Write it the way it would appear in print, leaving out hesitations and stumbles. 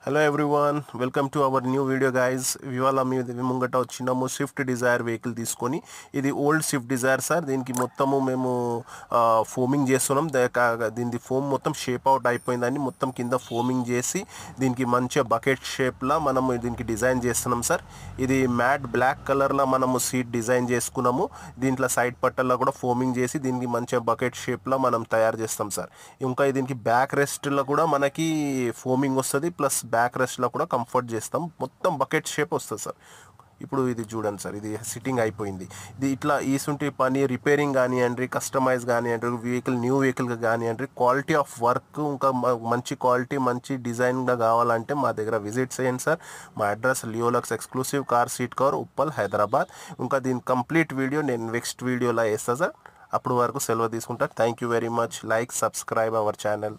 Hello everyone, welcome to our new video guys. ఇవాళ మీ ముంగట వచ్చినాము స్విఫ్ట్ డిజైర్ వెహికల్ తీసుకొని. ఇది ఓల్డ్ స్విఫ్ట్ డిజైర్ సార్. దీనికి మొత్తము మేము ఫోమింగ్ చేస్తున్నాం. దీనికి ఫోమ్ మొత్తం షేప్ అవుట్ అయిపోయిందని మొత్తం కింద ఫోమింగ్ చేసి దీనికి మంచిగా బకెట్ షేప్లా మనము దీనికి డిజైన్ చేస్తున్నాం సార్. ఇది మ్యాట్ బ్లాక్ కలర్లో మనము సీట్ డిజైన్ చేసుకున్నాము. దీంట్లో సైడ్ పట్టల్లో కూడా ఫోమింగ్ చేసి దీనికి మంచిగా బకెట్ షేప్లో మనం తయారు చేస్తాం సార్. ఇంకా దీనికి బ్యాక్ రెస్ట్లో కూడా మనకి ఫోమింగ్ వస్తుంది, ప్లస్ బ్యాక్ రెస్ట్లో కూడా కంఫర్ట్ చేస్తాం. మొత్తం బకెట్ షేప్ వస్తుంది సార్. ఇప్పుడు ఇది చూడండి సార్, ఇది సిట్టింగ్ అయిపోయింది. ఇది ఇట్లా ఈసుంటి పని రిపేరింగ్ కానివ్వండి, కస్టమైజ్ కానివ్వండి, న్యూ వెహికల్ కానివ్వండి, క్వాలిటీ ఆఫ్ వర్క్ ఇంకా మంచి క్వాలిటీ మంచి డిజైన్గా కావాలంటే మా దగ్గర విజిట్ చేయండి సార్. మా address Leolux exclusive car seat cover, Uppal, Hyderabad. ఇంకా దీని కంప్లీట్ వీడియో నేను నెక్స్ట్ వీడియోలో వేస్తాను సార్. అప్పుడు వరకు సెలవు తీసుకుంటా. Thank you very much. Like, subscribe our channel.